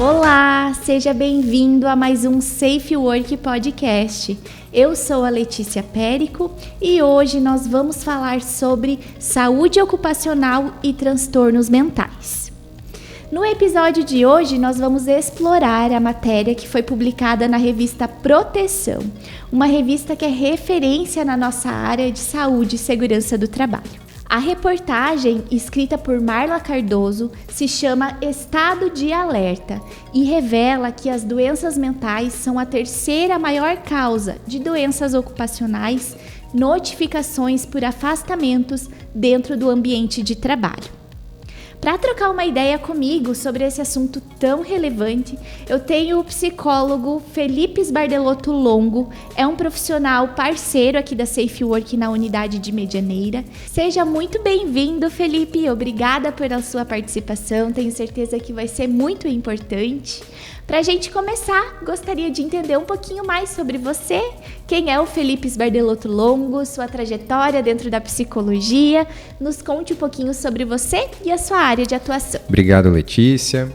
Olá, seja bem-vindo a mais um Safe Work Podcast. Eu sou a Letícia Périco e hoje nós vamos falar sobre saúde ocupacional e transtornos mentais. No episódio de hoje, nós vamos explorar a matéria que foi publicada na revista Proteção, uma revista que é referência na nossa área de saúde e segurança do trabalho. A reportagem, escrita por Marla Cardoso, se chama Estado de Alerta e revela que as doenças mentais são a terceira maior causa de doenças ocupacionais, notificações por afastamentos dentro do ambiente de trabalho. Para trocar uma ideia comigo sobre esse assunto tão relevante, eu tenho o psicólogo Felipe Sbardelotto Longo, é um profissional parceiro aqui da Safe Work na unidade de Medianeira. Seja muito bem-vindo, Felipe, obrigada pela sua participação, tenho certeza que vai ser muito importante. Para a gente começar, gostaria de entender um pouquinho mais sobre você, quem é o Felipe Sbardelotto Longo, sua trajetória dentro da psicologia, nos conte um pouquinho sobre você e a sua área de atuação. Obrigado, Letícia.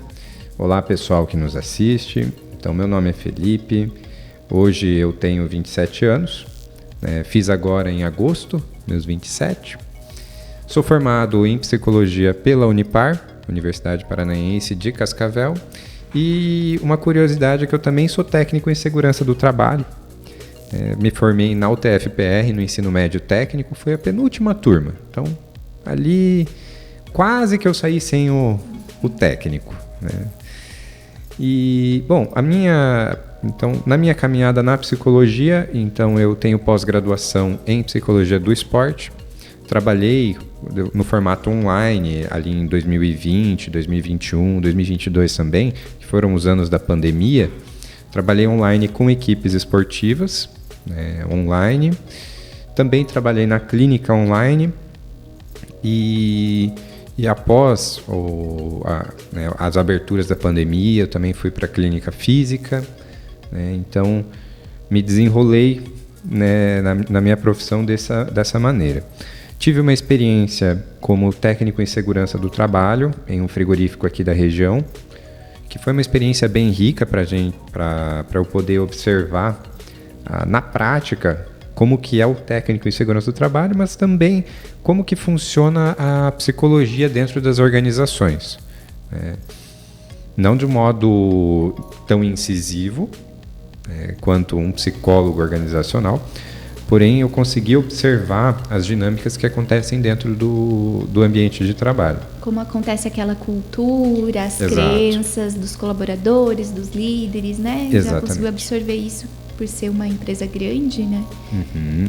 Olá, pessoal que nos assiste. Então, meu nome é Felipe, hoje eu tenho 27 anos, fiz agora em agosto, meus 27. Sou formado em psicologia pela Unipar, Universidade Paranaense de Cascavel. E uma curiosidade é que eu também sou técnico em segurança do trabalho. Me formei na UTF-PR, no ensino médio técnico, foi a penúltima turma. Então, ali quase que eu saí sem o técnico, né? E, bom, na minha caminhada na psicologia, então eu tenho pós-graduação em psicologia do esporte. Trabalhei no formato online ali em 2020, 2021, 2022 também, que foram os anos da pandemia. Trabalhei online com equipes esportivas, online. Também trabalhei na clínica online e após as aberturas da pandemia, eu também fui para a clínica física. Então, me desenrolei na minha profissão dessa maneira. Tive uma experiência como técnico em segurança do trabalho em um frigorífico aqui da região, que foi uma experiência bem rica para eu poder observar na prática como que é o técnico em segurança do trabalho, mas também como que funciona a psicologia dentro das organizações. Não de um modo tão incisivo quanto um psicólogo organizacional, porém, eu consegui observar as dinâmicas que acontecem dentro do ambiente de trabalho. Como acontece aquela cultura, as Exato. Crenças dos colaboradores, dos líderes, né? Exatamente. Já conseguiu absorver isso por ser uma empresa grande, né?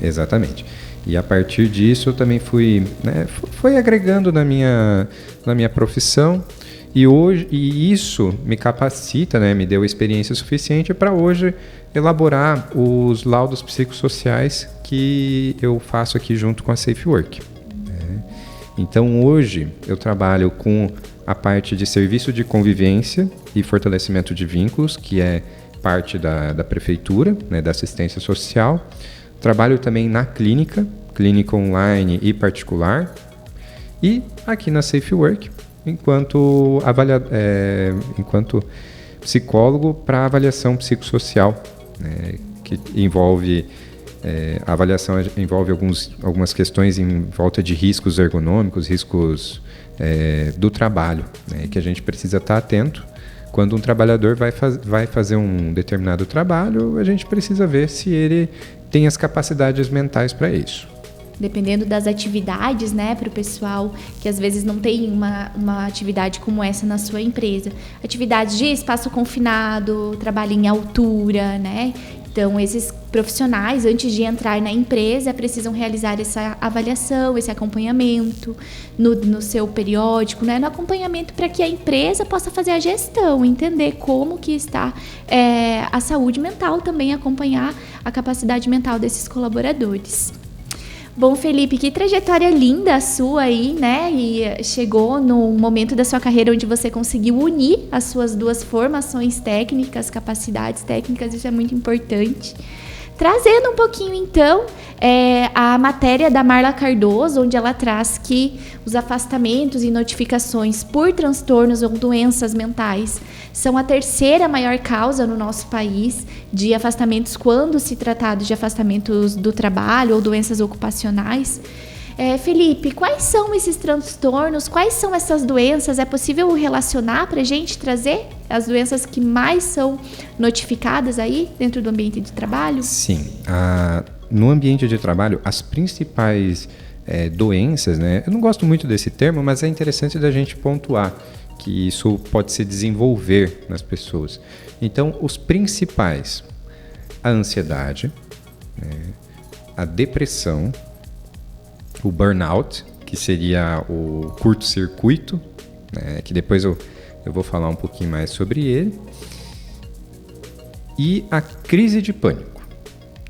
Exatamente. E a partir disso, eu também fui agregando na minha profissão. E isso me capacita, me deu experiência suficiente para hoje elaborar os laudos psicossociais que eu faço aqui junto com a Safe Work. Então, hoje, eu trabalho com a parte de serviço de convivência e fortalecimento de vínculos, que é parte da prefeitura, da assistência social. Trabalho também na clínica online e particular. E aqui na Safe Work, enquanto psicólogo para avaliação psicossocial, que envolve a avaliação envolve algumas questões em volta de riscos ergonômicos, riscos do trabalho, que a gente precisa estar atento. Quando um trabalhador vai fazer um determinado trabalho, a gente precisa ver se ele tem as capacidades mentais para isso. Dependendo das atividades, para o pessoal que às vezes não tem uma atividade como essa na sua empresa. Atividades de espaço confinado, trabalho em altura, Então, esses profissionais, antes de entrar na empresa, precisam realizar essa avaliação, esse acompanhamento no seu periódico, no acompanhamento para que a empresa possa fazer a gestão, entender como que está a saúde mental, também acompanhar a capacidade mental desses colaboradores. Bom, Felipe, que trajetória linda a sua aí, E chegou no momento da sua carreira onde você conseguiu unir as suas duas formações técnicas, capacidades técnicas, isso é muito importante. Trazendo um pouquinho, então, a matéria da Marla Cardoso, onde ela traz que os afastamentos e notificações por transtornos ou doenças mentais são a terceira maior causa no nosso país de afastamentos quando se tratado de afastamentos do trabalho ou doenças ocupacionais. Felipe, quais são esses transtornos? Quais são essas doenças? É possível relacionar para a gente trazer as doenças que mais são notificadas aí dentro do ambiente de trabalho? Sim. No ambiente de trabalho, as principais doenças, né? Eu não gosto muito desse termo, mas é interessante da gente pontuar que isso pode se desenvolver nas pessoas. Então, os principais, a ansiedade, né? A depressão, o burnout, que seria o curto-circuito, né, que depois eu vou falar um pouquinho mais sobre ele, e a crise de pânico.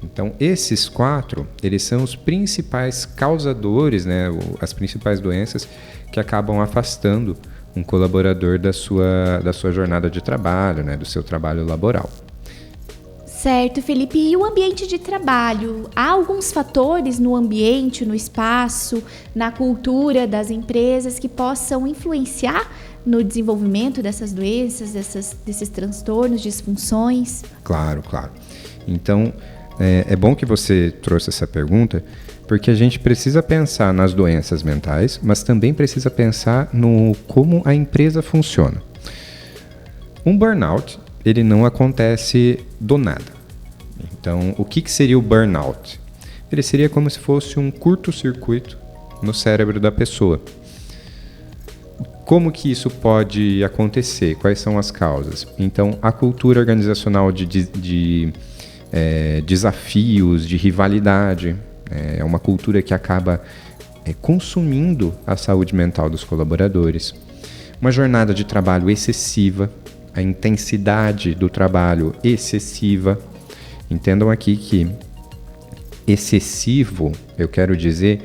Então, esses 4, eles são os principais causadores, né, as principais doenças que acabam afastando um colaborador da sua jornada de trabalho, né, do seu trabalho laboral. Certo, Felipe. E o ambiente de trabalho? Há alguns fatores no ambiente, no espaço, na cultura das empresas que possam influenciar no desenvolvimento dessas doenças, desses transtornos, disfunções? Claro. Então, é bom que você trouxe essa pergunta, porque a gente precisa pensar nas doenças mentais, mas também precisa pensar no como a empresa funciona. Um burnout, ele não acontece do nada. Então, o que seria o burnout? Ele seria como se fosse um curto-circuito no cérebro da pessoa. Como que isso pode acontecer? Quais são as causas? Então, a cultura organizacional de desafios, de rivalidade, é uma cultura que acaba consumindo a saúde mental dos colaboradores. Uma jornada de trabalho excessiva, a intensidade do trabalho excessiva. Entendam aqui que excessivo, eu quero dizer,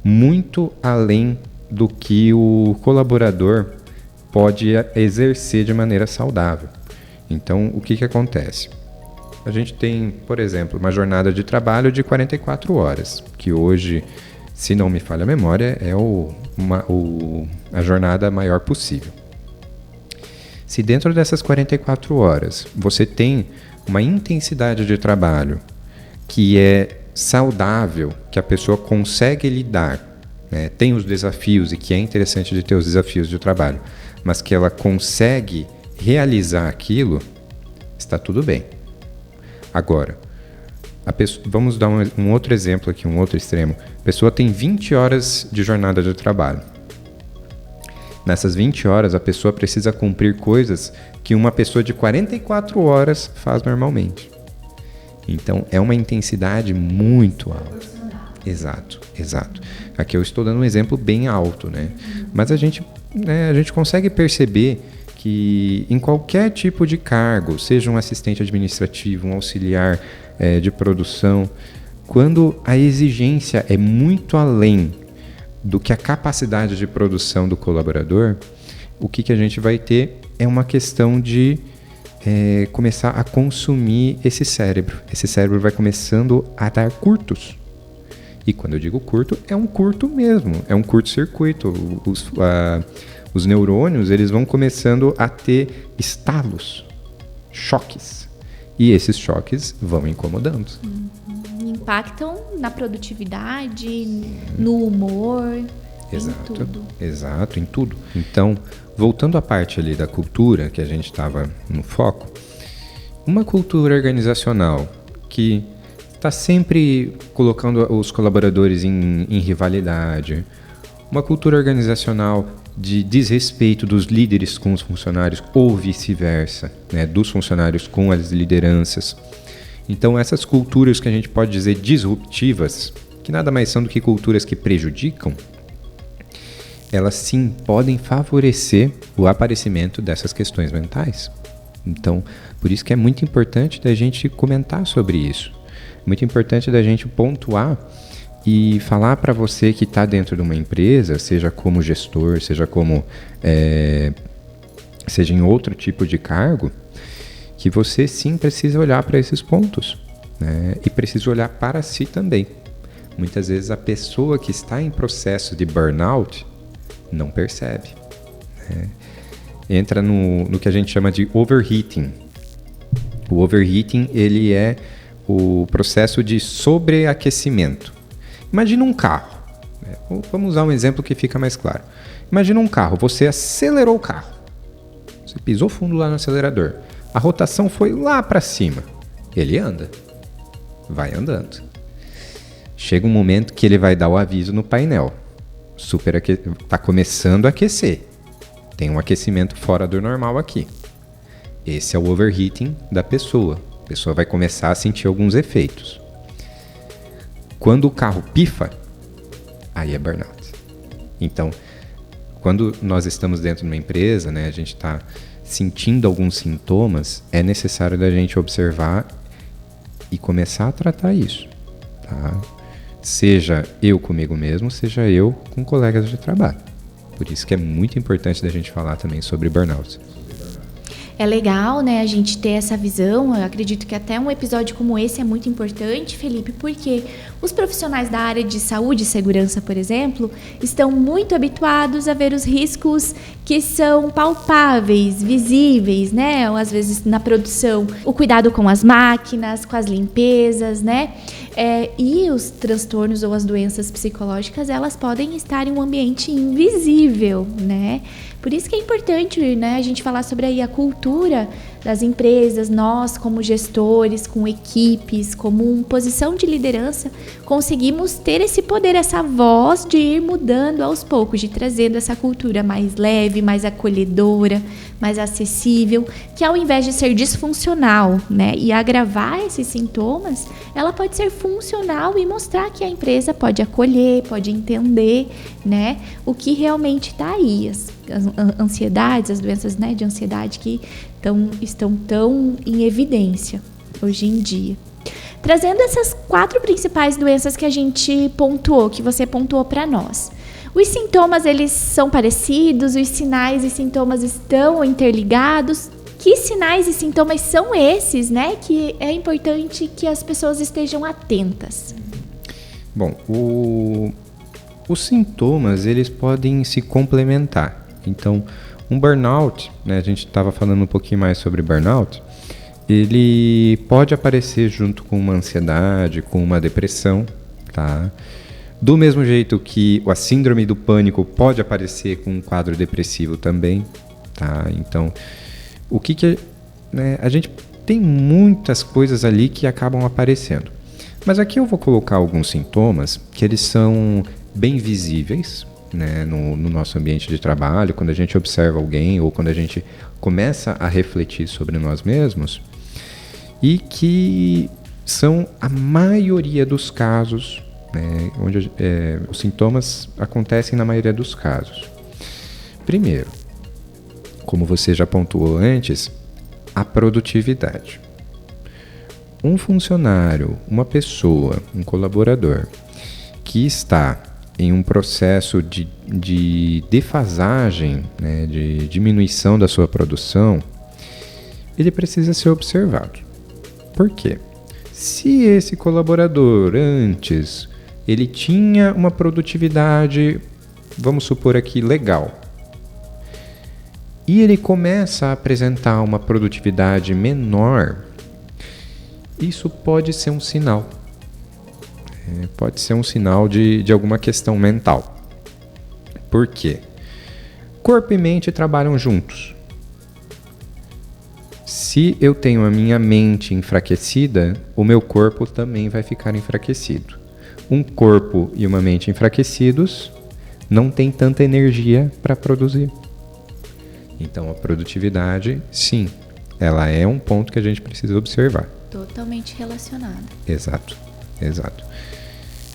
muito além do que o colaborador pode exercer de maneira saudável. Então, o que acontece? A gente tem, por exemplo, uma jornada de trabalho de 44 horas, que hoje, se não me falha a memória, é a jornada maior possível. Se dentro dessas 44 horas você tem uma intensidade de trabalho que é saudável, que a pessoa consegue lidar, né? Tem os desafios, e que é interessante de ter os desafios de trabalho, mas que ela consegue realizar aquilo, está tudo bem. Agora, vamos dar um outro exemplo aqui, um outro extremo. A pessoa tem 20 horas de jornada de trabalho. Nessas 20 horas, a pessoa precisa cumprir coisas que uma pessoa de 44 horas faz normalmente. Então, é uma intensidade muito alta. Exato. Aqui eu estou dando um exemplo bem alto, né? Mas a gente consegue perceber que em qualquer tipo de cargo, seja um assistente administrativo, um auxiliar de produção, quando a exigência é muito além do que a capacidade de produção do colaborador, o que a gente vai ter é uma questão de começar a consumir esse cérebro. Esse cérebro vai começando a dar curtos. E quando eu digo curto, é um curto mesmo, é um curto-circuito. Os neurônios, eles vão começando a ter estalos, choques. E esses choques vão incomodando. Impactam na produtividade, no humor, Exato, em tudo. Exato, em tudo. Então, voltando à parte ali da cultura, que a gente estava no foco, uma cultura organizacional que está sempre colocando os colaboradores em rivalidade, uma cultura organizacional de desrespeito dos líderes com os funcionários ou vice-versa, né, dos funcionários com as lideranças. Então, essas culturas que a gente pode dizer disruptivas, que nada mais são do que culturas que prejudicam, elas sim podem favorecer o aparecimento dessas questões mentais. Então, por isso que é muito importante da gente comentar sobre isso. Muito importante da gente pontuar e falar para você que está dentro de uma empresa, seja como gestor, seja em outro tipo de cargo, que você sim precisa olhar para esses pontos. né? E precisa olhar para si também. Muitas vezes a pessoa que está em processo de burnout não percebe, né? Entra no que a gente chama de overheating. O overheating, ele é o processo de sobreaquecimento. Imagina um carro, né? Vamos usar um exemplo que fica mais claro. Imagina um carro, você acelerou o carro, você pisou fundo lá no acelerador, a rotação foi lá para cima, ele anda, vai andando. Chega um momento que ele vai dar o aviso no painel, está começando a aquecer, tem um aquecimento fora do normal aqui. Esse é o overheating da pessoa. A pessoa vai começar a sentir alguns efeitos. Quando o carro pifa, aí é burnout. Então, quando nós estamos dentro de uma empresa, né, a gente está sentindo alguns sintomas, é necessário da gente observar e começar a tratar isso, tá? Seja eu comigo mesmo, seja eu com colegas de trabalho. Por isso que é muito importante da gente falar também sobre burnout. É legal, né, a gente ter essa visão. Eu acredito que até um episódio como esse é muito importante, Felipe, porque os profissionais da área de saúde e segurança, por exemplo, estão muito habituados a ver os riscos que são palpáveis, visíveis, né, ou às vezes na produção, o cuidado com as máquinas, com as limpezas, né, e os transtornos ou as doenças psicológicas, elas podem estar em um ambiente invisível, né. Por isso que é importante, né, a gente falar sobre aí a cultura das empresas, nós como gestores, com equipes, como uma posição de liderança, conseguimos ter esse poder, essa voz de ir mudando aos poucos, de trazendo essa cultura mais leve, mais acolhedora, mais acessível, que ao invés de ser disfuncional, né, e agravar esses sintomas, ela pode ser funcional e mostrar que a empresa pode acolher, pode entender, né, o que realmente está aí, as ansiedades, as doenças, né, de ansiedade que estão tão em evidência hoje em dia. Trazendo essas 4 principais doenças que a gente pontuou, que você pontuou para nós. Os sintomas, eles são parecidos? Os sinais e sintomas estão interligados? Que sinais e sintomas são esses, né? Que é importante que as pessoas estejam atentas. Bom, os sintomas, eles podem se complementar. Então, um burnout, né, a gente estava falando um pouquinho mais sobre burnout, ele pode aparecer junto com uma ansiedade, com uma depressão, tá? Do mesmo jeito que a síndrome do pânico pode aparecer com um quadro depressivo também, tá? Então, né, a gente tem muitas coisas ali que acabam aparecendo. Mas aqui eu vou colocar alguns sintomas que eles são bem visíveis, né, no nosso ambiente de trabalho, quando a gente observa alguém ou quando a gente começa a refletir sobre nós mesmos, e que são a maioria dos casos, né, onde os sintomas acontecem na maioria dos casos. Primeiro, como você já pontuou antes, a produtividade. Um funcionário, uma pessoa, um colaborador que está em um processo de defasagem, né, de diminuição da sua produção, ele precisa ser observado. Por quê? Se esse colaborador antes ele tinha uma produtividade, vamos supor aqui, legal, e ele começa a apresentar uma produtividade menor, isso pode ser um sinal. Pode ser um sinal de alguma questão mental. Por quê? Corpo e mente trabalham juntos. Se eu tenho a minha mente enfraquecida, o meu corpo também vai ficar enfraquecido. Um corpo e uma mente enfraquecidos não tem tanta energia para produzir. Então a produtividade, sim, ela é um ponto que a gente precisa observar. Totalmente relacionada. Exato.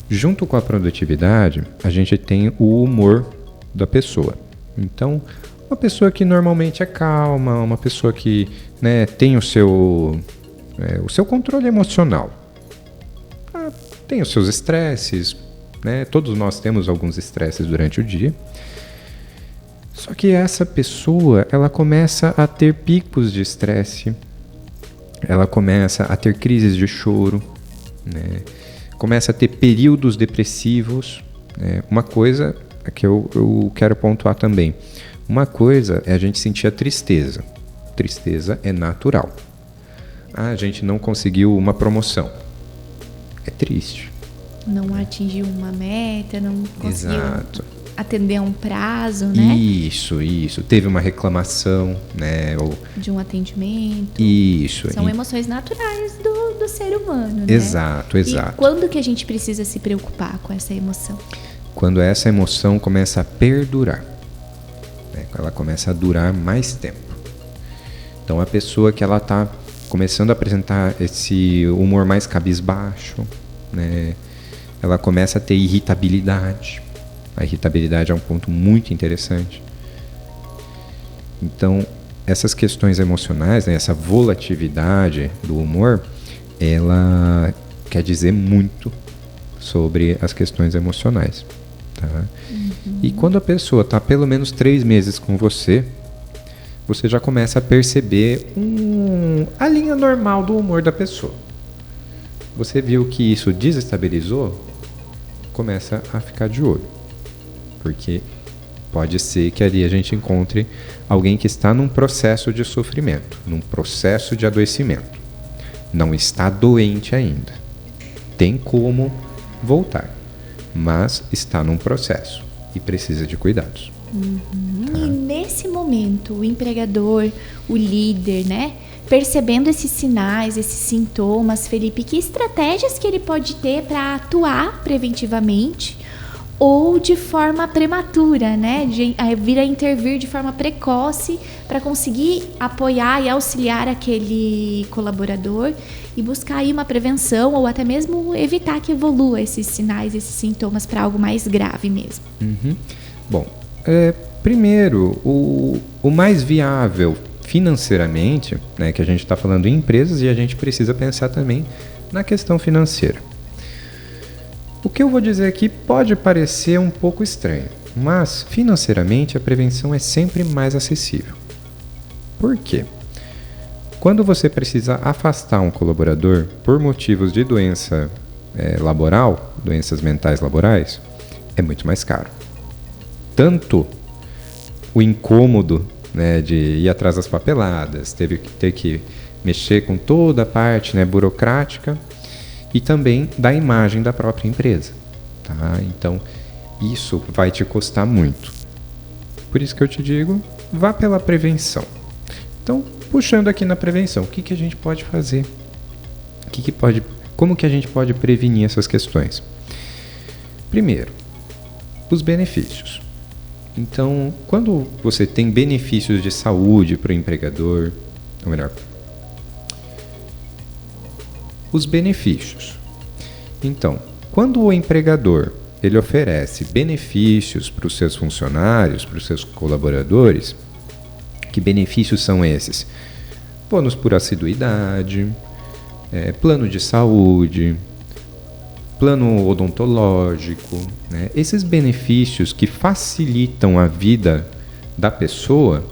Junto com a produtividade, a gente tem o humor da pessoa. Então, uma pessoa que normalmente é calma, uma pessoa que, né, tem o seu controle emocional. Tem os seus estresses, né? Todos nós temos alguns estresses durante o dia. Só que essa pessoa, ela começa a ter picos de estresse, ela começa a ter crises de choro, né? Começa a ter períodos depressivos, né? Uma coisa que eu quero pontuar também. Uma coisa é a gente sentir a tristeza. Tristeza é natural. A gente não conseguiu uma promoção. É triste. Não atingiu uma meta, não conseguiu atender a um prazo, né? Isso. Teve uma reclamação, né? De um atendimento. Isso. São emoções naturais do ser humano, né? Exato. E quando que a gente precisa se preocupar com essa emoção? Quando essa emoção começa a perdurar, né? Ela começa a durar mais tempo. Então, a pessoa que ela está começando a apresentar esse humor mais cabisbaixo, né? Ela começa a ter irritabilidade. A irritabilidade é um ponto muito interessante. Então, essas questões emocionais, né, essa volatilidade do humor, ela quer dizer muito sobre as questões emocionais. Tá? E quando a pessoa está pelo menos 3 meses com você já começa a perceber a linha normal do humor da pessoa. Você viu que isso desestabilizou? Começa a ficar de olho. Porque pode ser que ali a gente encontre alguém que está num processo de sofrimento, num processo de adoecimento. Não está doente ainda. Tem como voltar, mas está num processo e precisa de cuidados. E nesse momento, o empregador, o líder, né? Percebendo esses sinais, esses sintomas, Felipe, que estratégias que ele pode ter para atuar preventivamente ou de forma prematura, né? Vir a intervir de forma precoce para conseguir apoiar e auxiliar aquele colaborador e buscar aí uma prevenção ou até mesmo evitar que evolua esses sinais, esses sintomas para algo mais grave mesmo. Bom, primeiro, o mais viável financeiramente, né, que a gente está falando em empresas e a gente precisa pensar também na questão financeira. O que eu vou dizer aqui pode parecer um pouco estranho, mas financeiramente a prevenção é sempre mais acessível. Por quê? Quando você precisa afastar um colaborador por motivos de doença laboral, doenças mentais laborais, é muito mais caro. Tanto o incômodo, né, de ir atrás das papeladas, ter que mexer com toda a parte, né, burocrática, e também da imagem da própria empresa. Tá? Então, isso vai te custar muito. Por isso que eu te digo, vá pela prevenção. Então, puxando aqui na prevenção, o que a gente pode fazer? Como que a gente pode prevenir essas questões? Primeiro, os benefícios. Então, quando você tem benefícios de saúde para o empregador, ou melhor, os benefícios. Então, quando o empregador ele oferece benefícios para os seus funcionários, para os seus colaboradores, que benefícios são esses? Bônus por assiduidade, plano de saúde, plano odontológico, né? Esses benefícios que facilitam a vida da pessoa,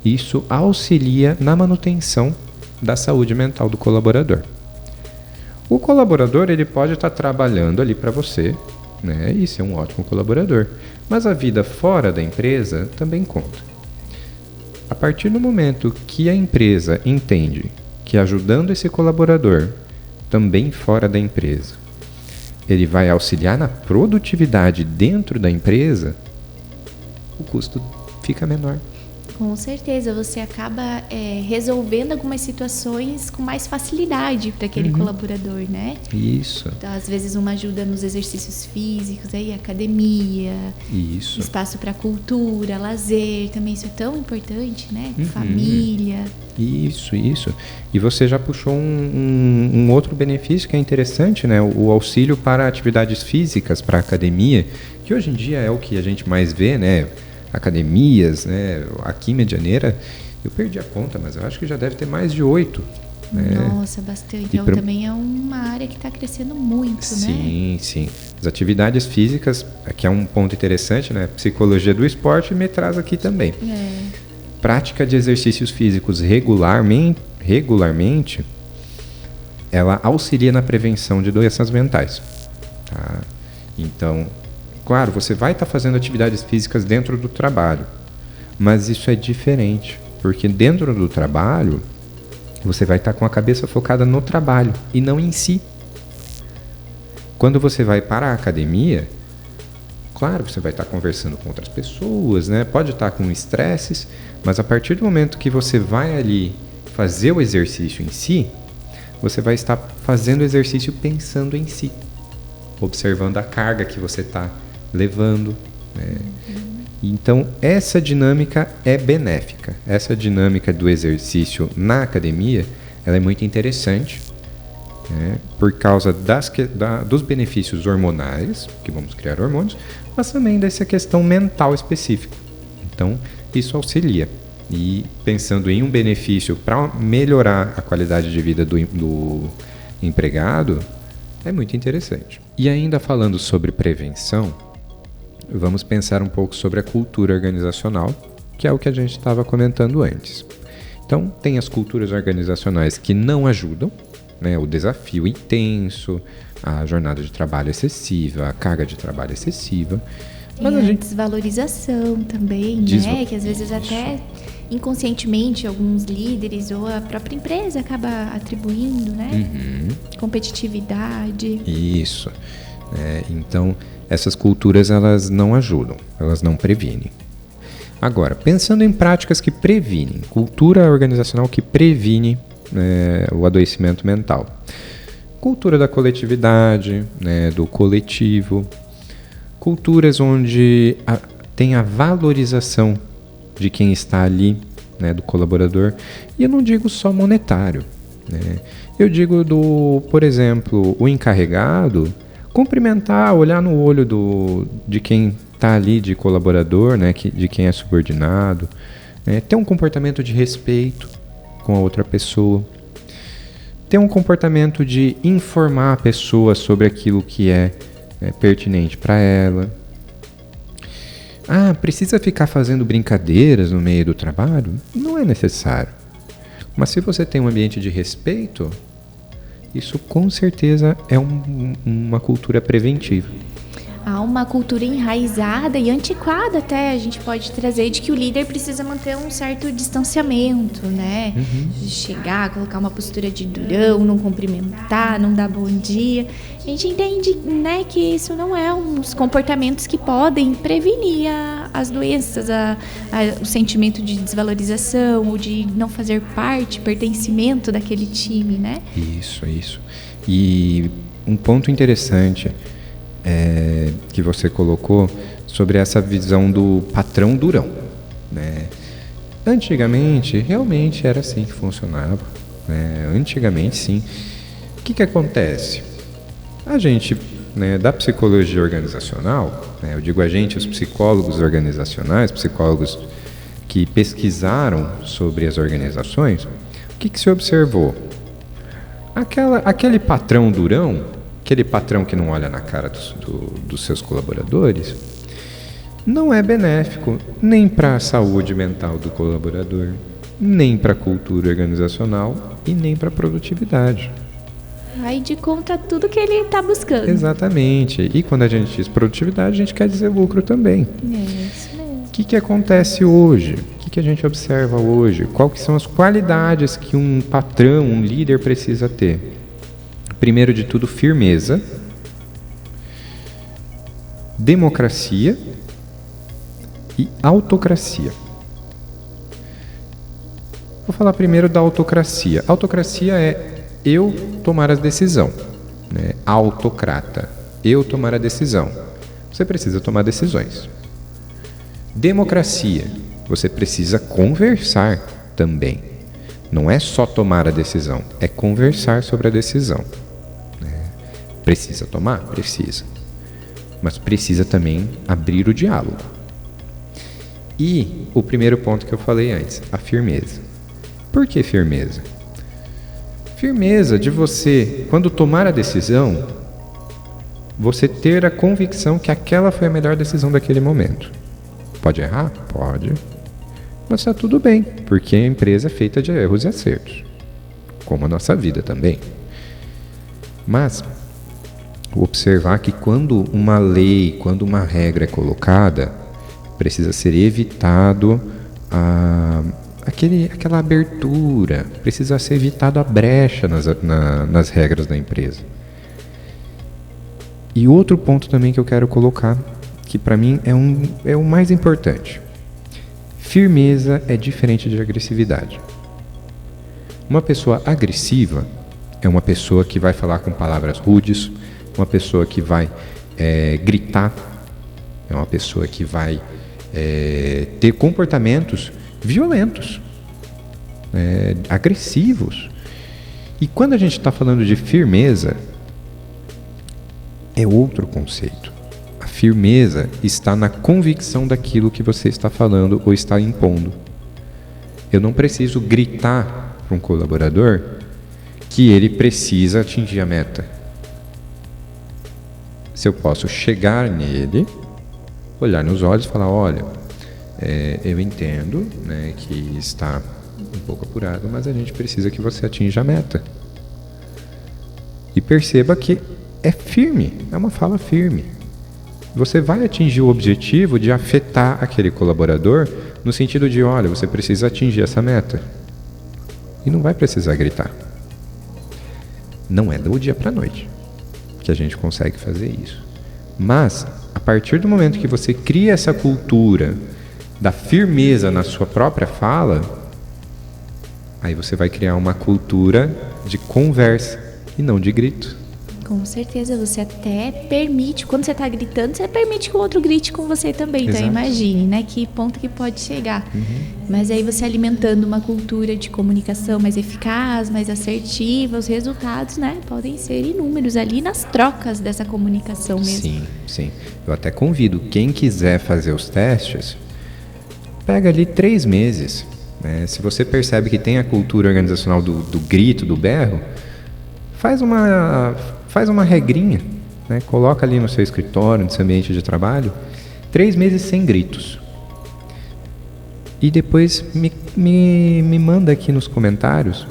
isso auxilia na manutenção da saúde mental do colaborador. O colaborador ele pode estar trabalhando ali para você, né? E ser um ótimo colaborador, mas a vida fora da empresa também conta. A partir do momento que a empresa entende que ajudando esse colaborador também fora da empresa, ele vai auxiliar na produtividade dentro da empresa, o custo fica menor. Com certeza, você acaba resolvendo algumas situações com mais facilidade para aquele colaborador, né? Isso. Então, às vezes, uma ajuda nos exercícios físicos, aí, academia, isso. Espaço para cultura, lazer, também isso é tão importante, né? Família. Isso. E você já puxou um outro benefício que é interessante, né? O auxílio para atividades físicas, para academia, que hoje em dia é o que a gente mais vê, né? Academias, né? Aqui em Medianeira, eu perdi a conta, mas eu acho que já deve ter mais de 8. Né? Nossa, bastante. Então também é uma área que está crescendo muito, né? Sim. As atividades físicas, que é um ponto interessante, né? Psicologia do esporte me traz aqui também. Prática de exercícios físicos regularmente ela auxilia na prevenção de doenças mentais. Tá? Então, claro, você vai estar fazendo atividades físicas dentro do trabalho, mas isso é diferente, porque dentro do trabalho, você vai estar com a cabeça focada no trabalho e não em si. Quando você vai para a academia, claro, você vai estar conversando com outras pessoas, né? Pode estar com estresses, mas a partir do momento que você vai ali fazer o exercício em si, você vai estar fazendo o exercício pensando em si, observando a carga que você está levando, né? Então, essa dinâmica é benéfica. Essa dinâmica do exercício na academia, ela é muito interessante, né? Por causa dos benefícios hormonais, que vamos criar hormônios, mas também dessa questão mental específica. Então, isso auxilia. E pensando em um benefício para melhorar a qualidade de vida do empregado, é muito interessante. E ainda falando sobre prevenção, vamos pensar um pouco sobre a cultura organizacional, que é o que a gente estava comentando antes. Então, tem as culturas organizacionais que não ajudam, né? O desafio intenso, a jornada de trabalho excessiva, a carga de trabalho excessiva. Mas a desvalorização também, né? Que às vezes até inconscientemente alguns líderes ou a própria empresa acaba atribuindo, né? Competitividade. Isso. Então, essas culturas, elas não ajudam, elas não previnem. Agora, pensando em práticas que previnem, cultura organizacional que previne o adoecimento mental. Cultura da coletividade, né, do coletivo. Culturas onde tem a valorização de quem está ali, né, do colaborador. E eu não digo só monetário, né? Eu digo por exemplo, o encarregado cumprimentar, olhar no olho de quem está ali de colaborador, né, de quem é subordinado, né, ter um comportamento de respeito com a outra pessoa, ter um comportamento de informar a pessoa sobre aquilo que é pertinente para ela. Precisa ficar fazendo brincadeiras no meio do trabalho? Não é necessário. Mas se você tem um ambiente de respeito, isso com certeza é uma cultura preventiva. Há uma cultura enraizada e antiquada até, a gente pode trazer, de que o líder precisa manter um certo distanciamento, né? Chegar, colocar uma postura de durão, não cumprimentar, não dar bom dia. A gente entende, né, que isso não é uns comportamentos que podem prevenir as doenças, o sentimento de desvalorização ou de não fazer parte, pertencimento daquele time, né? Isso. E um ponto interessante que você colocou sobre essa visão do patrão durão, né? Antigamente, realmente era assim que funcionava, né? Antigamente, sim. O que acontece? A gente, né, da psicologia organizacional, né, eu digo a gente, os psicólogos organizacionais, psicólogos que pesquisaram sobre as organizações, o que se observou? Aquele patrão durão, aquele patrão que não olha na cara dos seus colaboradores, não é benéfico nem para a saúde mental do colaborador, nem para a cultura organizacional e nem para a produtividade. Vai de contra tudo que ele está buscando. Exatamente. E quando a gente diz produtividade, a gente quer dizer lucro também. É isso mesmo. O que acontece hoje? O que a gente observa hoje? Quais são as qualidades que um patrão, um líder precisa ter? Primeiro de tudo, firmeza, democracia e autocracia. Vou falar primeiro da autocracia. Autocracia é eu tomar a decisão, né? Autocrata, eu tomar a decisão. Você precisa tomar decisões. Democracia, você precisa conversar também. Não é só tomar a decisão, é conversar sobre a decisão. Precisa tomar? Precisa. Mas precisa também abrir o diálogo. E o primeiro ponto que eu falei antes, a firmeza. Por que firmeza? Firmeza de você, quando tomar a decisão, você ter a convicção que aquela foi a melhor decisão daquele momento. Pode errar? Pode. Mas está tudo bem, porque a empresa é feita de erros e acertos. Como a nossa vida também. Mas observar que quando uma lei, quando uma regra é colocada, precisa ser evitado aquela abertura, precisa ser evitado a brecha nas regras da empresa. E outro ponto também que eu quero colocar, que para mim é o mais importante. Firmeza é diferente de agressividade. Uma pessoa agressiva é uma pessoa que vai falar com palavras rudes, uma pessoa que vai gritar, é uma pessoa que vai ter comportamentos violentos, agressivos. E quando a gente está falando de firmeza, é outro conceito. A firmeza está na convicção daquilo que você está falando ou está impondo. Eu não preciso gritar para um colaborador que ele precisa atingir a meta. Se eu posso chegar nele, olhar nos olhos e falar, olha, eu entendo, né, que está um pouco apurado, mas a gente precisa que você atinja a meta. E perceba que é firme, é uma fala firme. Você vai atingir o objetivo de afetar aquele colaborador no sentido de, olha, você precisa atingir essa meta. E não vai precisar gritar. Não é do dia para a noite que a gente consegue fazer isso. Mas, a partir do momento que você cria essa cultura da firmeza na sua própria fala, aí você vai criar uma cultura de conversa e não de grito. Com certeza, você até permite, quando você está gritando, você permite que o outro grite com você também. Exato. Então imagine, né, que ponto que pode chegar. Mas aí você alimentando uma cultura de comunicação mais eficaz, mais assertiva, os resultados, né, podem ser inúmeros ali nas trocas dessa comunicação mesmo. Sim, sim. Eu até convido, quem quiser fazer os testes, pega ali 3 meses. Né? Se você percebe que tem a cultura organizacional do grito, do berro, faz uma regrinha, né? Coloca ali no seu escritório, no seu ambiente de trabalho, 3 meses sem gritos. E depois me manda aqui nos comentários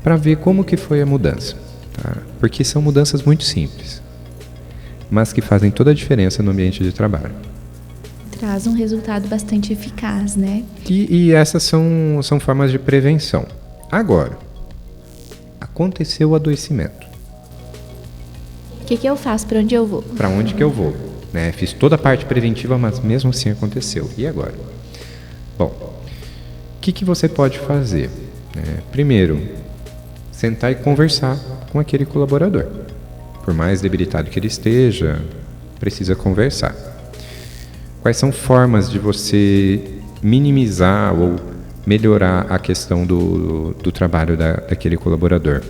para ver como que foi a mudança. Tá? Porque são mudanças muito simples, mas que fazem toda a diferença no ambiente de trabalho. Traz um resultado bastante eficaz, né? E essas são formas de prevenção. Agora, aconteceu o adoecimento. O que eu faço? Para onde eu vou? Para onde que eu vou? Né? Fiz toda a parte preventiva, mas mesmo assim aconteceu. E agora? Bom, o que você pode fazer? Primeiro, sentar e conversar com aquele colaborador. Por mais debilitado que ele esteja, precisa conversar. Quais são formas de você minimizar ou melhorar a questão do trabalho daquele colaborador?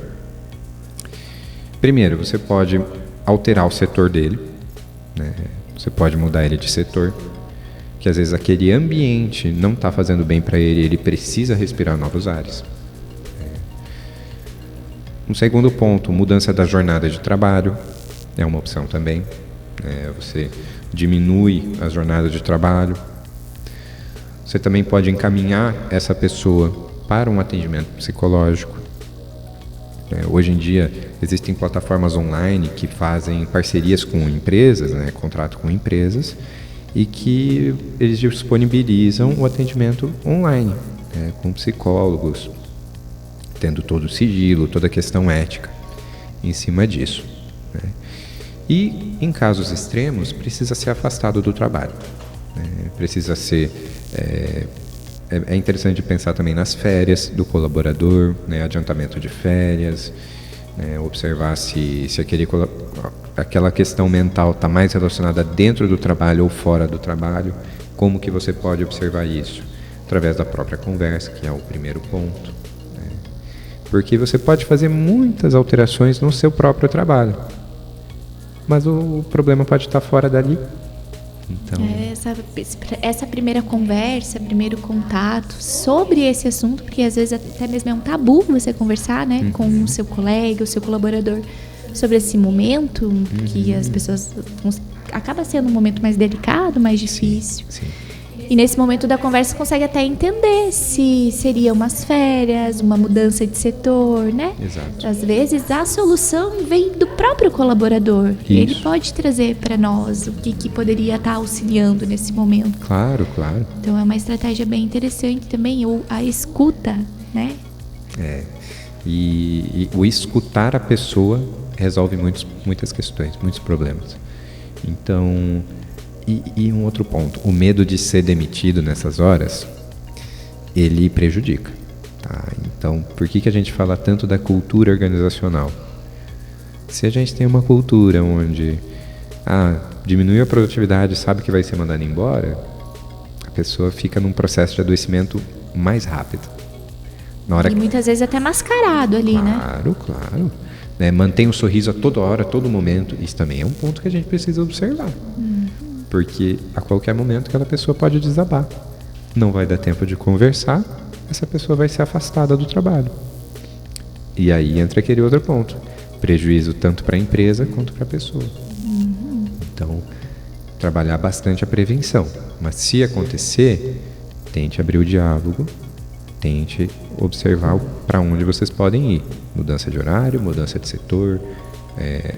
Primeiro, você pode alterar o setor dele, né? Você pode mudar ele de setor, que às vezes aquele ambiente não está fazendo bem para ele, ele precisa respirar novos ares. Um segundo ponto, mudança da jornada de trabalho, é uma opção também. Você diminui a jornada de trabalho. Você também pode encaminhar essa pessoa para um atendimento psicológico. Hoje em dia existem plataformas online que fazem parcerias com empresas, né, contrato com empresas, e que eles disponibilizam o atendimento online, com psicólogos, tendo todo o sigilo, toda a questão ética em cima disso. Né? E, em casos extremos, precisa ser afastado do trabalho. Precisa ser... É interessante pensar também nas férias do colaborador, né, adiantamento de férias, né, observar se aquela questão mental está mais relacionada dentro do trabalho ou fora do trabalho, como que você pode observar isso? Através da própria conversa, que é o primeiro ponto. Né? Porque você pode fazer muitas alterações no seu próprio trabalho, mas o problema pode estar fora dali. Então... Essa primeira conversa, primeiro contato sobre esse assunto, porque às vezes até mesmo é um tabu você conversar, né, com o seu colega, o seu colaborador, sobre esse momento que as pessoas... Acaba sendo um momento mais delicado, mais difícil. Sim. E nesse momento da conversa consegue até entender se seria umas férias, uma mudança de setor, né? Exato. Às vezes a solução vem do próprio colaborador. Isso. Ele pode trazer para nós o que poderia estar auxiliando nesse momento. Claro. Então é uma estratégia bem interessante também, ou a escuta, né? E o escutar a pessoa resolve muitas questões, muitos problemas. Então, e um outro ponto, o medo de ser demitido nessas horas, ele prejudica. Tá? Então, por que a gente fala tanto da cultura organizacional? Se a gente tem uma cultura onde diminui a produtividade, sabe que vai ser mandado embora, a pessoa fica num processo de adoecimento mais rápido. E muitas vezes até mascarado ali, né? Claro. Né? Mantém um sorriso a toda hora, a todo momento. Isso também é um ponto que a gente precisa observar. Porque a qualquer momento aquela pessoa pode desabar. Não vai dar tempo de conversar, essa pessoa vai ser afastada do trabalho. E aí entra aquele outro ponto. Prejuízo tanto para a empresa quanto para a pessoa. Então, trabalhar bastante a prevenção. Mas se acontecer, tente abrir o diálogo, tente observar para onde vocês podem ir. Mudança de horário, mudança de setor,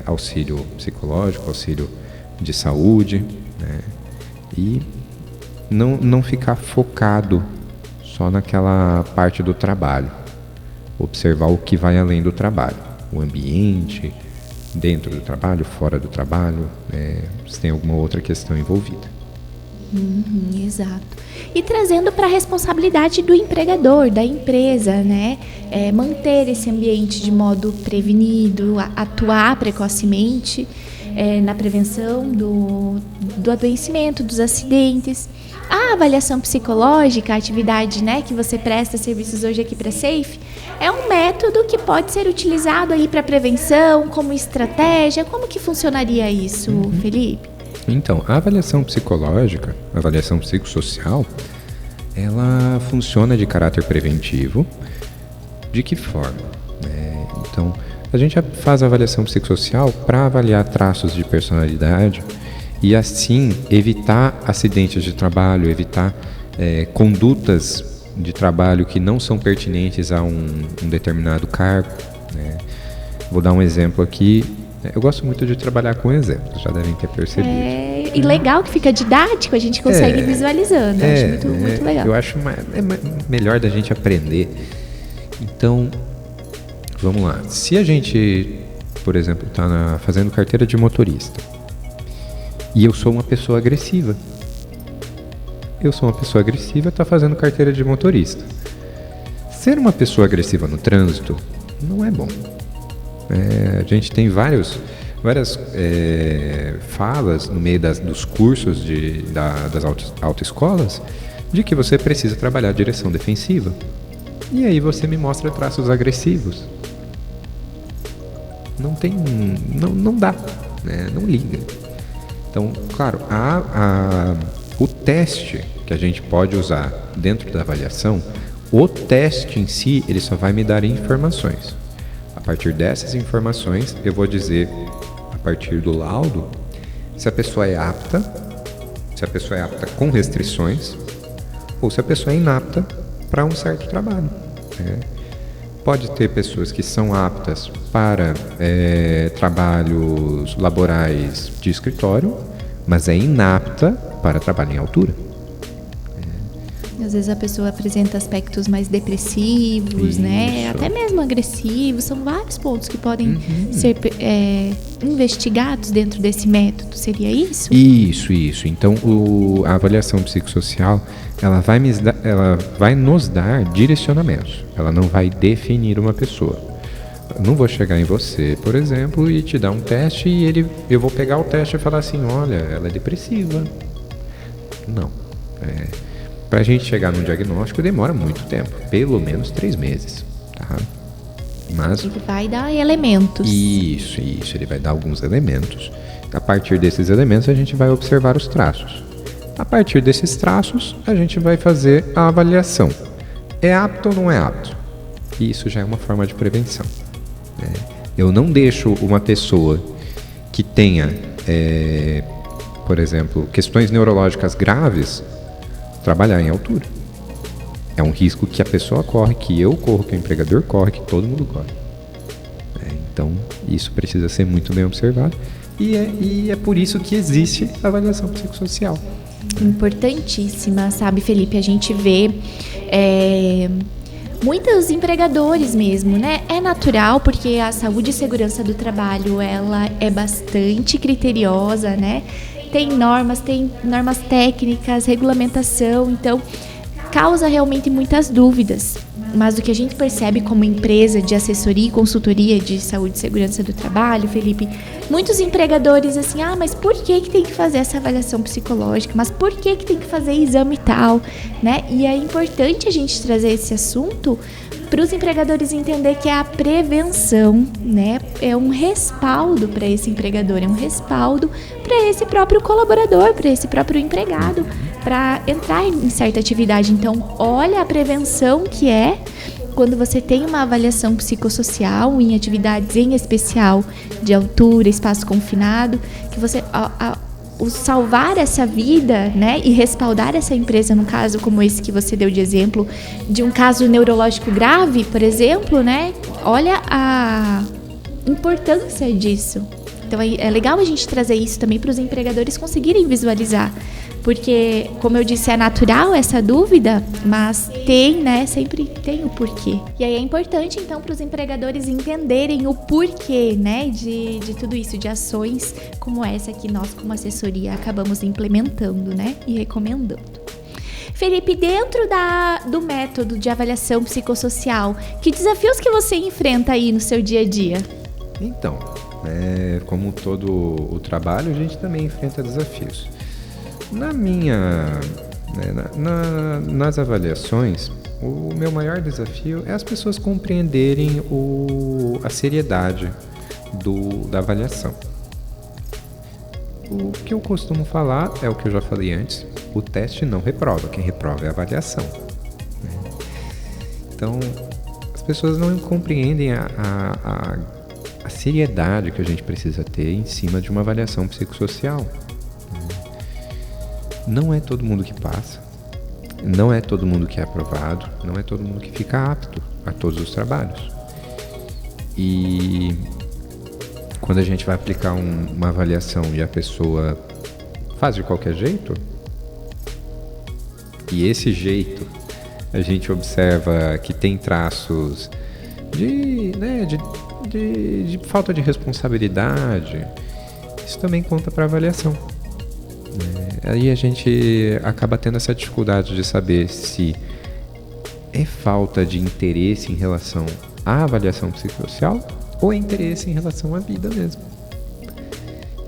auxílio psicológico, auxílio de saúde, né? E não ficar focado só naquela parte do trabalho. Observar o que vai além do trabalho. O ambiente, dentro do trabalho, fora do trabalho, se tem alguma outra questão envolvida. Exato. E trazendo para a responsabilidade do empregador, da empresa, né? Manter esse ambiente de modo prevenido, atuar precocemente na prevenção do adoecimento, dos acidentes. A avaliação psicológica, a atividade, né, que você presta serviços hoje aqui para a Safe, é um método que pode ser utilizado aí para prevenção, como estratégia. Como que funcionaria isso, Felipe? Então, a avaliação psicológica, a avaliação psicossocial, ela funciona de caráter preventivo. De que forma? Então, a gente faz a avaliação psicossocial para avaliar traços de personalidade e, assim, evitar acidentes de trabalho, evitar condutas de trabalho que não são pertinentes a um determinado cargo. Né? Vou dar um exemplo aqui. Eu gosto muito de trabalhar com exemplos, já devem ter percebido. E legal que fica didático, a gente consegue ir visualizando. Acho muito legal. Eu acho melhor da gente aprender. Então, vamos lá. Se a gente, por exemplo, está fazendo carteira de motorista e eu sou uma pessoa agressiva. Está fazendo carteira de motorista. Ser uma pessoa agressiva no trânsito não é bom. A gente tem várias falas no meio dos cursos das autoescolas de que você precisa trabalhar a direção defensiva. E aí você me mostra traços agressivos. Não dá, né? Não liga. Então, claro, o teste que a gente pode usar dentro da avaliação, o teste em si, ele só vai me dar informações. A partir dessas informações, eu vou dizer, a partir do laudo, se a pessoa é apta com restrições, ou se a pessoa é inapta para um certo trabalho. Pode ter pessoas que são aptas para trabalhos laborais de escritório, mas é inapta para trabalho em altura. Às vezes a pessoa apresenta aspectos mais depressivos, né? Até mesmo agressivos. São vários pontos que podem ser investigados dentro desse método. Seria isso? Isso. Então, a avaliação psicossocial, ela vai nos dar direcionamentos. Ela não vai definir uma pessoa. Eu não vou chegar em você, por exemplo, e te dar um teste e eu vou pegar o teste e falar assim, olha, ela é depressiva. Não. Para a gente chegar num diagnóstico demora muito tempo, pelo menos 3 meses, tá? Mas ele vai dar elementos. Isso, ele vai dar alguns elementos. A partir desses elementos a gente vai observar os traços. A partir desses traços a gente vai fazer a avaliação. É apto ou não é apto? E isso já é uma forma de prevenção. Eu não deixo uma pessoa que tenha, por exemplo, questões neurológicas graves trabalhar em altura. É um risco que a pessoa corre, que eu corro, que o empregador corre, que todo mundo corre. Então, isso precisa ser muito bem observado. E é por isso que existe a avaliação psicossocial. Importantíssima, sabe, Felipe? A gente vê muitos empregadores mesmo, né? É natural, porque a saúde e segurança do trabalho, ela é bastante criteriosa, né? Tem normas técnicas, regulamentação, então causa realmente muitas dúvidas. Mas o que a gente percebe como empresa de assessoria e consultoria de saúde e segurança do trabalho, Felipe, muitos empregadores assim, mas por que tem que fazer essa avaliação psicológica? Mas por que tem que fazer exame tal, né? E é importante a gente trazer esse assunto para os empregadores entender que a prevenção, né, é um respaldo para esse empregador, é um respaldo para esse próprio colaborador, para esse próprio empregado, para entrar em certa atividade. Então, olha a prevenção que é quando você tem uma avaliação psicossocial em atividades em especial de altura, espaço confinado, que você o salvar essa vida, né, e respaldar essa empresa, num caso como esse que você deu de exemplo, de um caso neurológico grave, por exemplo, né, olha a importância disso. Então é legal a gente trazer isso também para os empregadores conseguirem visualizar, porque, como eu disse, é natural essa dúvida, mas tem, né, sempre tem o porquê. E aí é importante, então, para os empregadores entenderem o porquê, né, de tudo isso, de ações como essa que nós, como assessoria, acabamos implementando, né, e recomendando. Felipe, dentro do método de avaliação psicossocial, que desafios que você enfrenta aí no seu dia a dia? Então, como todo o trabalho, a gente também enfrenta desafios. Nas avaliações, o meu maior desafio é as pessoas compreenderem a seriedade da avaliação. O que eu costumo falar é o que eu já falei antes: o teste não reprova, quem reprova é a avaliação. Então, as pessoas não compreendem a seriedade que a gente precisa ter em cima de uma avaliação psicossocial. Não é todo mundo que passa, não é todo mundo que é aprovado, não é todo mundo que fica apto a todos os trabalhos. E quando a gente vai aplicar uma avaliação e a pessoa faz de qualquer jeito, e esse jeito a gente observa que tem traços de falta de responsabilidade, isso também conta para a avaliação. Aí a gente acaba tendo essa dificuldade de saber se é falta de interesse em relação à avaliação psicossocial ou é interesse em relação à vida mesmo.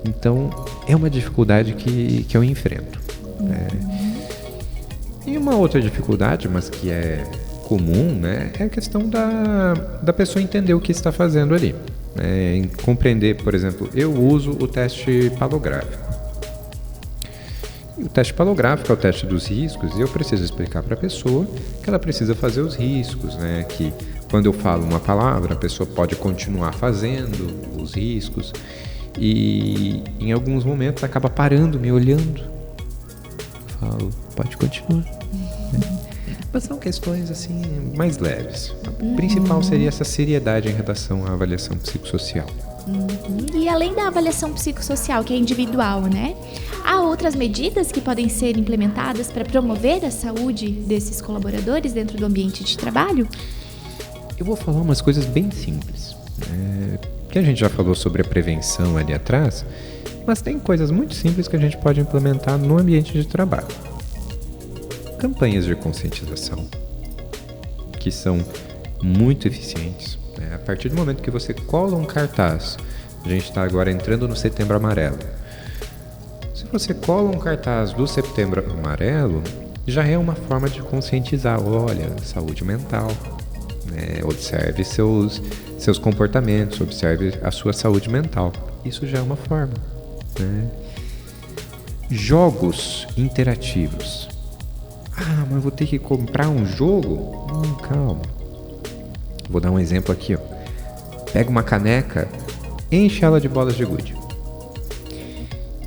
Então, é uma dificuldade que eu enfrento. E uma outra dificuldade, mas que é comum, né, é a questão da pessoa entender o que está fazendo ali. Em compreender, por exemplo, eu uso o teste palográfico. O teste palográfico é o teste dos riscos e eu preciso explicar para a pessoa que ela precisa fazer os riscos, né? Que quando eu falo uma palavra, a pessoa pode continuar fazendo os riscos e em alguns momentos acaba parando, me olhando. Eu falo, pode continuar. Mas são questões assim mais leves. O principal seria essa seriedade em relação à avaliação psicossocial. E além da avaliação psicossocial, que é individual, né? Há outras medidas que podem ser implementadas para promover a saúde desses colaboradores dentro do ambiente de trabalho? Eu vou falar umas coisas bem simples. Que a gente já falou sobre a prevenção ali atrás, mas tem coisas muito simples que a gente pode implementar no ambiente de trabalho. Campanhas de conscientização, que são muito eficientes. A partir do momento que você cola um cartaz, a gente está agora entrando no Setembro Amarelo. Se você cola um cartaz do Setembro Amarelo, já é uma forma de conscientizar. Olha, saúde mental, observe seus comportamentos, observe a sua saúde mental. Isso já é uma forma. Jogos interativos. Mas eu vou ter que comprar um jogo? Calma. Vou dar um exemplo aqui. Pega uma caneca, enche ela de bolas de gude.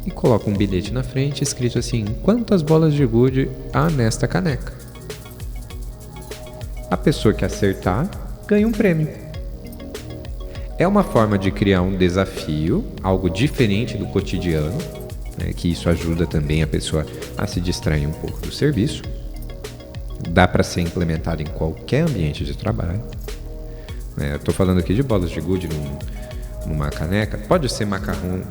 e coloca um bilhete na frente escrito assim: quantas bolas de gude há nesta caneca? A pessoa que acertar ganha um prêmio. É uma forma de criar um desafio, algo diferente do cotidiano, né, que isso ajuda também a pessoa a se distrair um pouco do serviço. Dá para ser implementado em qualquer ambiente de trabalho. Eu estou falando aqui de bolas de gude numa caneca. Pode ser macarrão,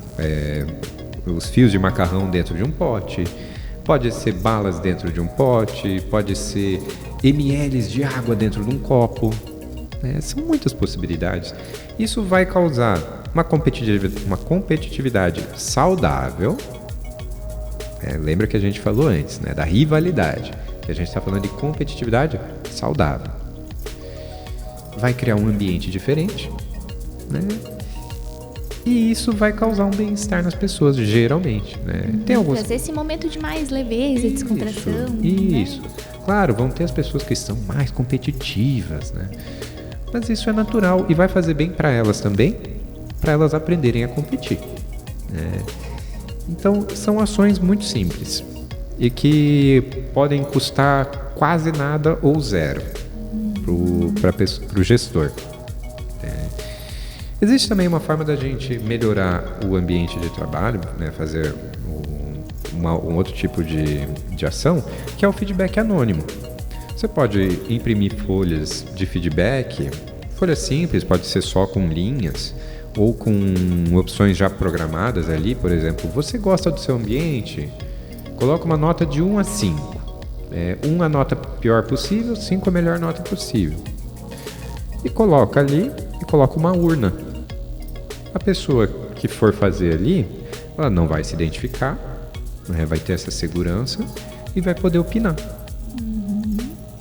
os fios de macarrão dentro de um pote, pode ser balas dentro de um pote, pode ser ml de água dentro de um copo. São muitas possibilidades. Isso vai causar uma competitividade saudável. Lembra que a gente falou antes, né, da rivalidade. Que a gente está falando de competitividade saudável. Vai criar um ambiente diferente, né? E isso vai causar um bem-estar nas pessoas, geralmente, né? Tem alguns... Trazer esse momento de mais leveza, descontração. Isso. Né? Claro, vão ter as pessoas que são mais competitivas, né? Mas isso é natural e vai fazer bem para elas também, para elas aprenderem a competir, né? Então, são ações muito simples e que podem custar quase nada ou zero para o gestor. Existe também uma forma da gente melhorar o ambiente de trabalho, né, fazer um outro tipo de ação, que é o feedback anônimo. Você pode imprimir folhas de feedback, folha simples, pode ser só com linhas, ou com opções já programadas ali. Por exemplo, você gosta do seu ambiente? Coloca uma nota de 1 a 5. 1 a nota pior possível, 5 a melhor nota possível. E coloca ali, e coloca uma urna. A pessoa que for fazer ali, ela não vai se identificar, né, vai ter essa segurança e vai poder opinar.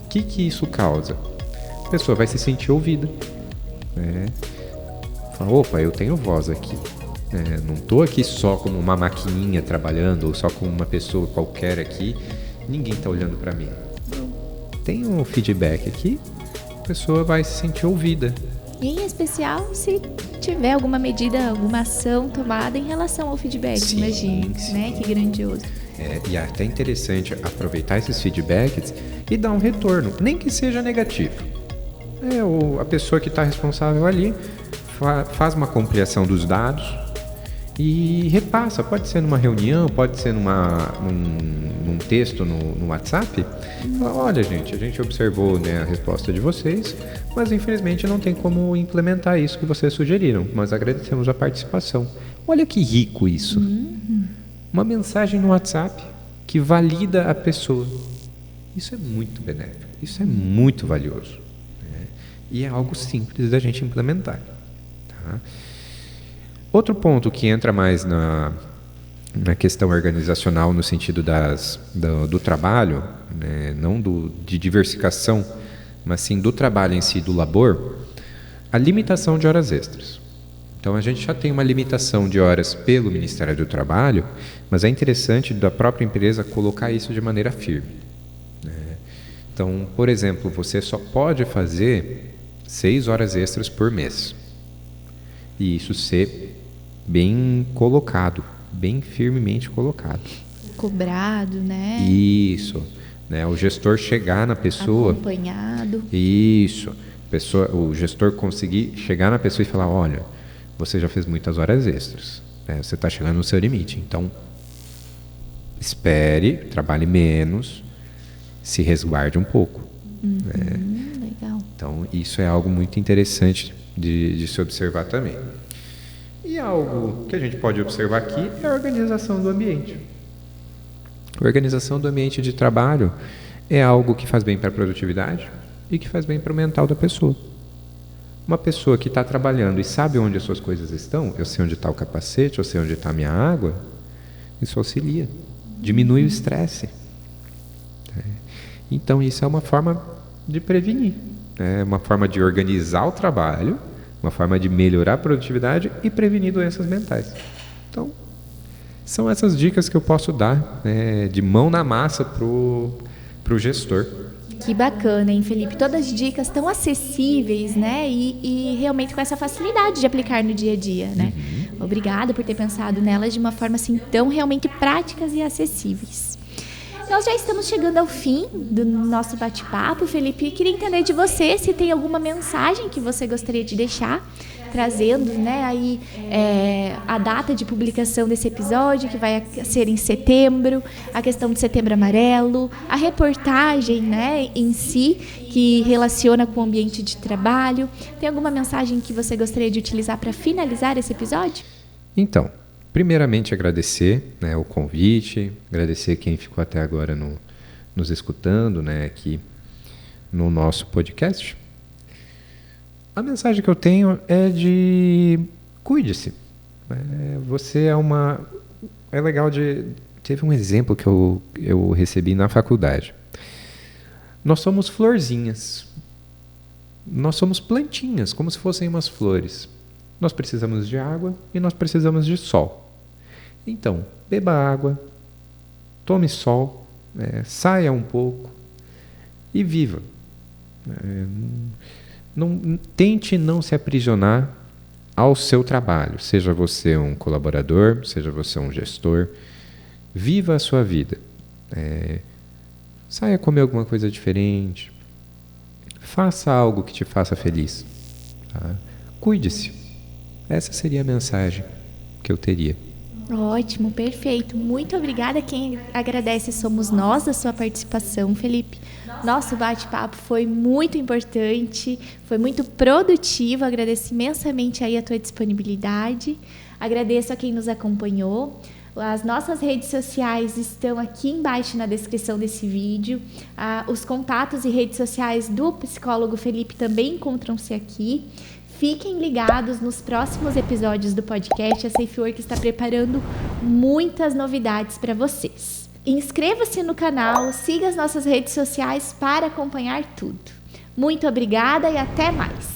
O que isso causa? A pessoa vai se sentir ouvida. Fala, opa, eu tenho voz aqui. Não estou aqui só como uma maquininha trabalhando ou só como uma pessoa qualquer aqui. Ninguém está olhando para mim. Tem um feedback aqui, a pessoa vai se sentir ouvida. E em especial se tiver alguma medida, alguma ação tomada em relação ao feedback, sim, imagina, sim. Né? Que grandioso. E é até interessante aproveitar esses feedbacks e dar um retorno, nem que seja negativo. A pessoa que está responsável ali faz uma compilação dos dados e repassa. Pode ser numa reunião, pode ser num texto no WhatsApp. Fala, olha, gente, a gente observou, né, a resposta de vocês, mas infelizmente não tem como implementar isso que vocês sugeriram, mas agradecemos a participação. Olha que rico isso. Uma mensagem no WhatsApp que valida a pessoa. Isso é muito benéfico, isso é muito valioso, né? E é algo simples da gente implementar. Tá? Outro ponto que entra mais na questão organizacional no sentido do trabalho, né, não de diversificação, mas sim do trabalho em si, do labor, a limitação de horas extras. Então a gente já tem uma limitação de horas pelo Ministério do Trabalho, mas é interessante da própria empresa colocar isso de maneira firme, né? Então, por exemplo, você só pode fazer 6 horas extras por mês. E isso ser bem colocado, bem firmemente colocado. Cobrado, né? Isso, né? O gestor chegar na pessoa... Acompanhado. Isso. O gestor conseguir chegar na pessoa e falar, olha, você já fez muitas horas extras, né? Você está chegando no seu limite, então espere, trabalhe menos, se resguarde um pouco. Legal. Então, isso é algo muito interessante de se observar também. E algo que a gente pode observar aqui é a organização do ambiente. A organização do ambiente de trabalho é algo que faz bem para a produtividade e que faz bem para o mental da pessoa. Uma pessoa que está trabalhando e sabe onde as suas coisas estão, eu sei onde está o capacete, eu sei onde está a minha água, isso auxilia, diminui o estresse. Então, isso é uma forma de prevenir, né? Uma forma de organizar o trabalho, uma forma de melhorar a produtividade e prevenir doenças mentais. Então, são essas dicas que eu posso dar, né, de mão na massa para o gestor. Que bacana, hein, Felipe? Todas as dicas tão acessíveis, né? E realmente com essa facilidade de aplicar no dia a dia, né? Obrigada por ter pensado nelas de uma forma assim tão realmente práticas e acessíveis. Nós já estamos chegando ao fim do nosso bate-papo, Felipe. Eu queria entender de você se tem alguma mensagem que você gostaria de deixar, trazendo, né, aí a data de publicação desse episódio, que vai ser em setembro, a questão de Setembro Amarelo, a reportagem, né, em si, que relaciona com o ambiente de trabalho. Tem alguma mensagem que você gostaria de utilizar para finalizar esse episódio? Então, primeiramente agradecer, né, o convite, agradecer quem ficou até agora nos escutando, né, aqui no nosso podcast. A mensagem que eu tenho é de cuide-se. Você é legal de... Teve um exemplo que eu recebi na faculdade. Nós somos florzinhas. Nós somos plantinhas, como se fossem umas flores. Nós precisamos de água e nós precisamos de sol. Então, beba água, tome sol, saia um pouco e viva. Tente não se aprisionar ao seu trabalho, seja você um colaborador, seja você um gestor. Viva a sua vida. Saia comer alguma coisa diferente. Faça algo que te faça feliz. Tá? Cuide-se. Essa seria a mensagem que eu teria. Ótimo, perfeito. Muito obrigada. Quem agradece somos nós da sua participação, Felipe. Nosso bate-papo foi muito importante, foi muito produtivo. Agradeço imensamente aí a tua disponibilidade. Agradeço a quem nos acompanhou. As nossas redes sociais estão aqui embaixo na descrição desse vídeo. Os contatos e redes sociais do psicólogo Felipe também encontram-se aqui. Fiquem ligados nos próximos episódios do podcast. A SafeWork está preparando muitas novidades para vocês. Inscreva-se no canal, siga as nossas redes sociais para acompanhar tudo. Muito obrigada e até mais!